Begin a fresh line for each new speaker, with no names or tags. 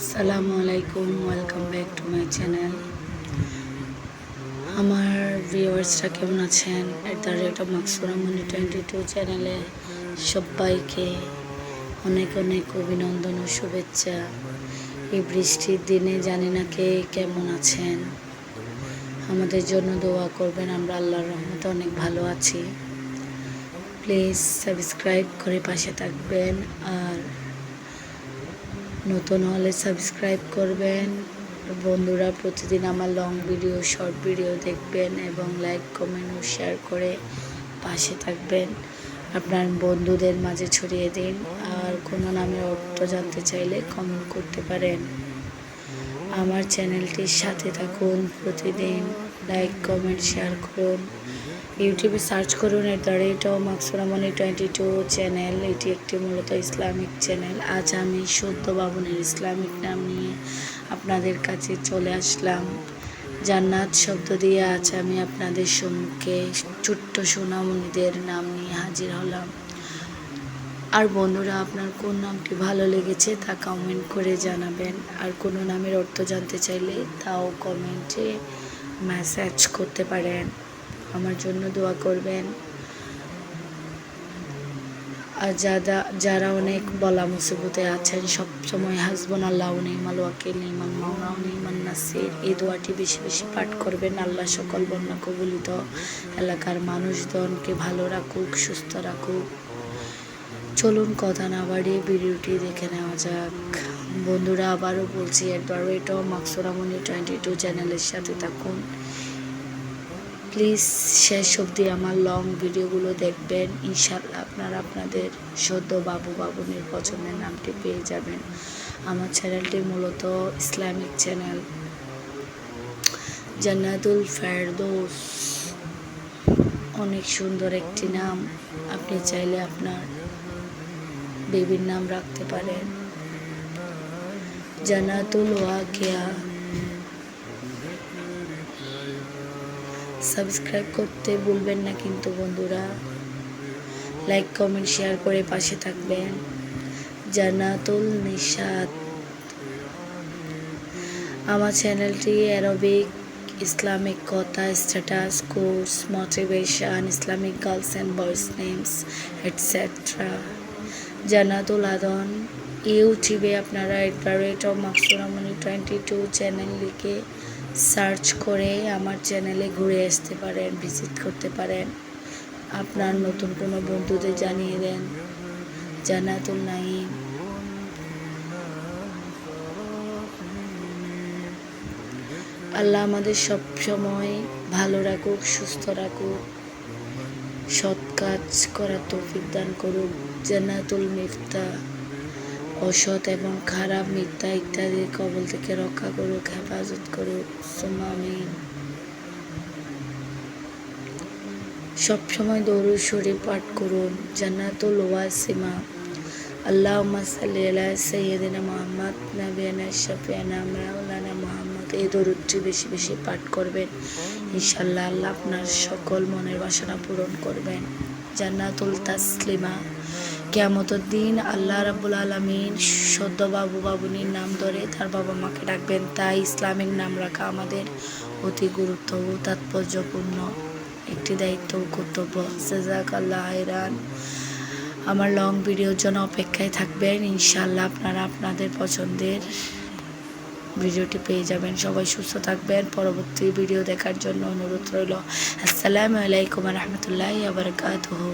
আসসালামু আলাইকুম, welcome back to my channel. আমার ভিউয়ার্সরা কেমন আছেন? মাকসুরা মনি 22 চ্যানেলে সবাইকে অনেক অনেক অভিনন্দন ও শুভেচ্ছা। এই বৃষ্টির দিনে জানি না কে কেমন আছেন, আমাদের জন্য দোয়া করবেন। আমরা আল্লাহর রহমতে অনেক ভালো আছি। প্লিজ সাবস্ক্রাইব করে পাশে থাকবেন, আর নতুন হলে সাবস্ক্রাইব করবেন। বন্ধুরা প্রতিদিন আমার লং ভিডিও, শর্ট ভিডিও দেখবেন এবং লাইক, কমেন্ট ও শেয়ার করে পাশে থাকবেন। আপনার বন্ধুদের মাঝে ছড়িয়ে দিন। আর কোনো নামের অর্থ জানতে চাইলে কমেন্ট করতে পারেন। আমার চ্যানেলটির সাথে থাকুন, প্রতিদিন লাইক, কমেন্ট, শেয়ার করুন। ইউটিউবে সার্চ করুন মাকসুরা মনি 22 চ্যানেল। এটি একটি মূলত ইসলামিক চ্যানেল। আজ আমি সদ্য বাবনের ইসলামিক নাম নিয়ে আপনাদের কাছে চলে আসলাম। জান্নাত শব্দ দিয়ে আজ আমি আপনাদের সম্মুখে ছোট্ট সোনামণিদের নাম নিয়ে হাজির হলাম। আর বন্ধুরা, আপনার কোন নামটি ভালো লেগেছে তা কমেন্ট করে জানাবেন। আর কোনো নামের অর্থ জানতে চাইলে তাও কমেন্টে মেসেজ করতে পারেন। আমার জন্য দোয়া করবেন। আর যারা অনেক বলা মুসিবতে আছেন, সবসময় হাসবুনাল্লাহু ওয়া নি'মাল ওয়াকিল, নি'মাল মাওলা ওয়া নি'মান নাসির, এই দোয়াটি বেশি বেশি পাঠ করবেন। আল্লাহ সকল বন্যা কবুলিত এলাকার মানুষজনকে ভালো রাখুক, সুস্থ রাখুক। চলুন কথা না বাড়িয়ে ভিডিওটি দেখে নেওয়া যাক। বন্ধুরা, আবারও বলছি, মাকসুরা মনি 22 চ্যানেলের সাথে থাকুন। প্লিজ শেষ অবধি আমার লং ভিডিওগুলো দেখবেন। ইনশাল্লাহ আপনারা আপনাদের সদ্য বাবুনির পছন্দের নামটি পেয়ে যাবেন। আমার চ্যানেলটি মূলত ইসলামিক চ্যানেল। জান্নাতুল ফেরদৌস অনেক সুন্দর একটি নাম। আপনি চাইলে আপনার বেবির নাম রাখতে পারেন। জান্নাতুল ওয়াকিয়া। সাবস্ক্রাইব করতে ভুলবেন না কিন্তু বন্ধুরা। লাইক, কমেন্ট, শেয়ার করে পাশে থাকবেন। জান্নাতুল নিশাত। আমার চ্যানেলটি অ্যারাবিক, ইসলামিক কথা, status, course, motivation, Islamic girls and boys names etcetera. Jannatul Adan. ইউটিউবে আপনারা মাকসুরা মনি 22 চ্যানেল লিখে সার্চ করে আমার চ্যানেলে ঘুরে আসতে পারেন, ভিজিট করতে পারেন। আপনার নতুন কোনো বন্ধুদের জানিয়ে দেন। জান্নাতুল নাঈম। আল্লাহ আমাদের সব সময় ভালো রাখুক, সুস্থ রাখুক, সৎ কাজ করার তৌফিক দান করুক। জান্নাতুল মিফতা। অসৎ এবং খারাপ, মিথ্যা ইত্যাদির কবল থেকে রক্ষা করুক, হেফাজত করুক। আমিন। সবসময় দরুদ শরীফ পাঠ করুন। জান্নাতুল ওয়াসিমা। আল্লাহুম্মা সাল্লি আলা সাইয়্যিদিনা মুহাম্মদ নাবিয়ানা শাফিয়ানা মাওলানা মুহাম্মদ। এই দরুদটি বেশি বেশি পাঠ করবেন। ইনশাআল্লাহ আল্লাহ আপনার সকল মনের বাসনা পূরণ করবেন। জান্নাতুল তাসলিমা। কিয়ামতের দিন আল্লাহ রাব্বুল আলামিন সদ্য বাবুনির নাম ধরে তার বাবা মাকে ডাকবেন। তাই ইসলামিক নাম রাখা আমাদের অতি গুরুত্ব ও তাৎপর্যপূর্ণ একটি দায়িত্ব ও কর্তব্য। জাযাকাল্লাহু খাইরান। আমার লং ভিডিওর জন্য অপেক্ষায় থাকবেন। ইনশাআল্লাহ আপনারা আপনাদের পছন্দের ভিডিওটি পেয়ে যাবেন। সবাই সুস্থ থাকবেন। পরবর্তী ভিডিও দেখার জন্য অনুরোধ রইল। আসসালামু আলাইকুম ওয়া রাহমাতুল্লাহি ওয়া বারাকাতুহু।